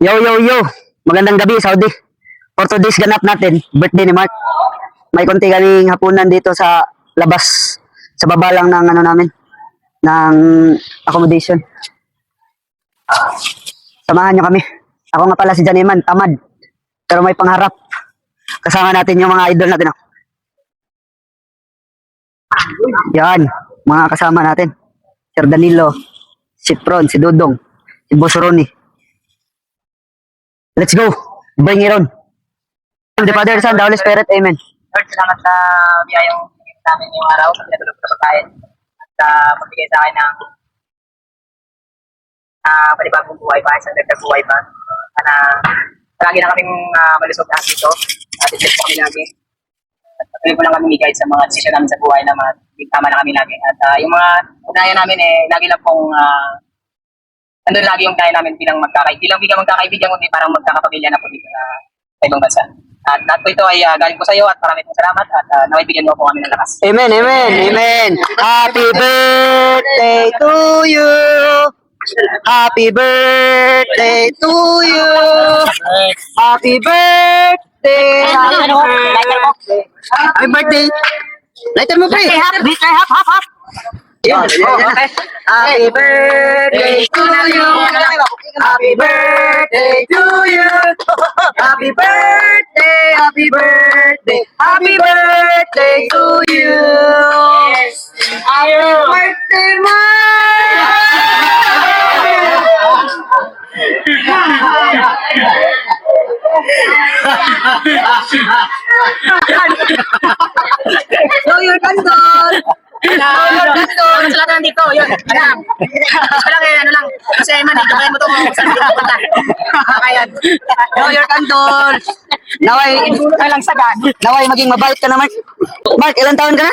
Yo, yo, yo. Magandang gabi, Saudi. For today's ganap natin, birthday ni Mark. May konti kaming hapunan dito sa labas. Sa baba lang ng ano namin, ng accommodation. Samahan nyo kami. Ako nga pala si Janiman, tamad. Pero may pangarap. Kasama natin yung mga idol natin. Oh. Yan, mga kasama natin. Sir Danilo, si Tron, si Dudong, si Boss Ronnie. Let's go. Bring it on. The Father, Son, the Holy Spirit. Amen. Lord, salamat sa biyayang namin yung araw. Pinatulog sa pagkain. At magbigay sa akin ng panibagong buhay pa, isang dagdag buhay pa. Sana lagi na kaming malusog lahat dito. At i-bless po kami lagi. At patuloy po lang kami guide sa mga decision namin sa buhay na tama na kami lagi. At yung mga ugnayan namin lagi lang pong nandun lagi yung ugnayan namin bilang magkakaibigan, kundi parang magkakapamilya na po dito sa ibang bansa. At lahat po ito ay galing po sa iyo at maraming salamat at naway bigyan mo po kami ng lakas. Amen, amen, amen. Happy birthday to you. Happy birthday to you. Happy birthday. Happy birthday. Lighter mo, pre. Hap. Yeah. Okay. Happy birthday to you. Happy birthday to you. Happy birthday, happy birthday, happy birthday to you. Happy birthday, So you're candle. Ano sila ka nandito? Yun, alam. Gusto lang ano lang. Kasi man, kaya mo itong saan dito punta. Kaya. So you're candle. Naway lang sagan. Naway maging mabait ka na, Mark. Mark, ilang taon ka na?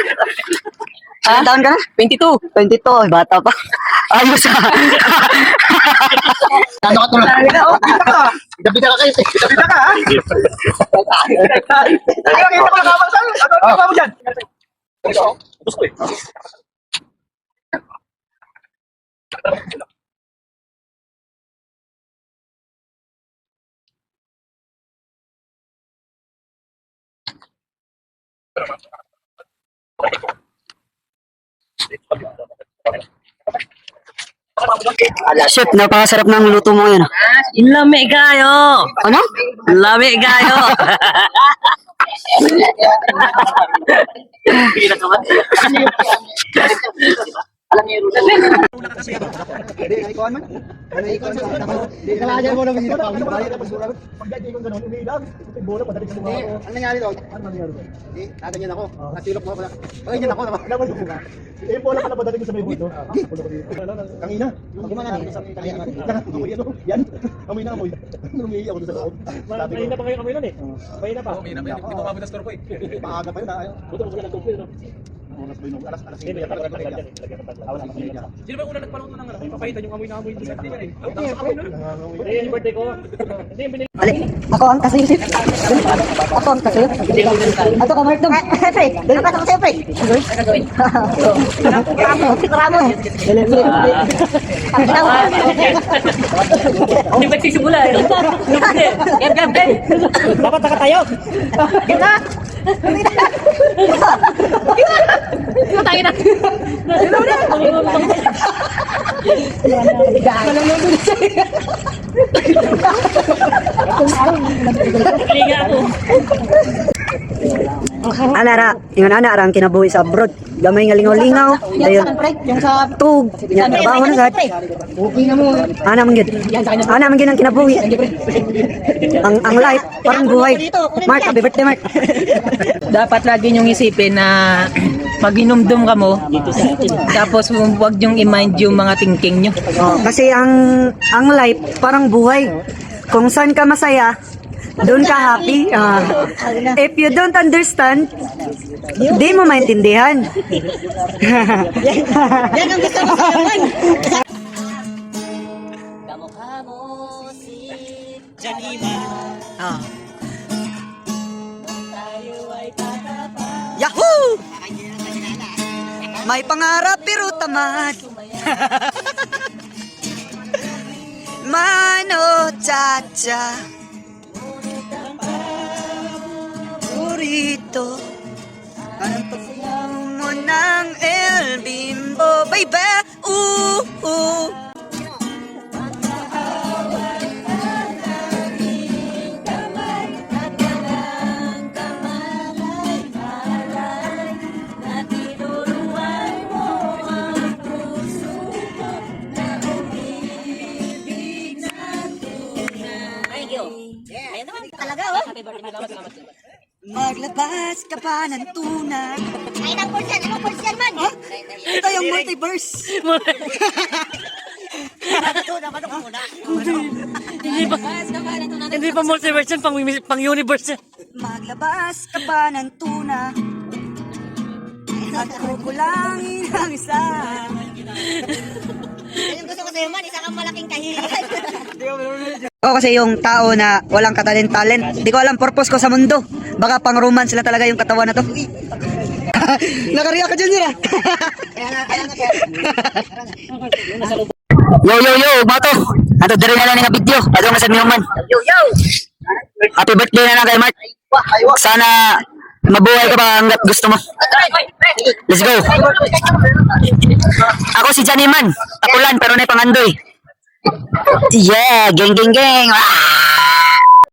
Ilang taon ka na? 22. 22, bata pa. Ayos ah. Ano ka tulad? Gabi na ka kayo. Gabi na ka, ha? Kaya ko lang kapal sa'yo. Ano mo dyan? Gusto eh. Chef, napakasarap ng luto mo yan. Lami kayo! Ano? Lami kayo! Alam niyo yung Ikaw man? Ikaw man? Mo na bisita pa. Pagdating ko ganun, umiilag. Bola pa dali sa mukha ko. Ano nangyari doon? Ano nangyari doon? Natin yan ako. Natilok mo pala. Pagdating ako naman. Naman ko. Eh bola pala padating ko sa may buto. Kangina. Ako man ani. Yan. Amoy na amoy. Umiiyak ako sa loob. Mahina pa kayo amoy nun eh. Mahina pa. Mahina pa. Hindi pa kami na store ko eh. Maaga pa yun. Buto mo sila nagtugpil no. Alas 5. Sino ba una nagpaluto ng ano? Papahitan yung amoy na amoy sa birthday eh. Hindi yung birthday ko. Ali, ako ang kasilip. Ako ang kasilip. Ato ka, Mark, dong. Siyempre, dapat ako siyempre. Ramo eh. Hindi ba sisimula eh? Gab. Dapat nakatayo. Gina! Tayo na! Liga ako. Anara, yung anara ang kinabuhi sa abroad. Gamay nga lingaw-lingaw. Dayon. Yung sa Tug. Yan, trabaho na agad. booking na mo. Ana man gid. Ana man gid ang kinabuhi. Ang life parang buhay. Mark, happy birthday, Mark. Dapat lagi niyong isipin na pag inumdum ka mo, tapos huwag niyong i-mind yung mga thinking niyo. Oh, kasi ang life parang buhay. Kung saan ka masaya, doon ka happy. If you don't understand, di mo maintindihan. Yan ang gusto ko sa naman. Kamukha mo si Janima. Ah. tayo ay tatapat. Yahoo! May pangarap pero tamad. Mano cha-cha. Burrito. Anong pagkain mo ng El Bimbo, baby? Ooh. Thank you. Ayun naman talaga, oh. Happy birthday, salamat. Maglabas ka pa ng tuna. Ay, ng portion. Anong portion man? Ito yung multiverse. Hindi pa multiverse yan, pang universe yan. Maglabas ka pa ng tuna. At kukulangin ang isa. Yung gusto ko sa'yo man, isa kang malaking kahilingan. Ako kasi yung tao na walang katalent-talent. Di ko alam purpose ko sa mundo. Baka pang romance lang talaga yung katawan na to. Nakariya ka dyan, Mira. Yo, bato. Ato dari na lang nga video. Ato nga sa man. Yo! Happy birthday na lang kay Mark. Sana mabuhay ka pa hanggat gusto mo. Let's go. Ako si Johnny Man. Tapulan pero na pangandoy. Yeah, geng. Ah!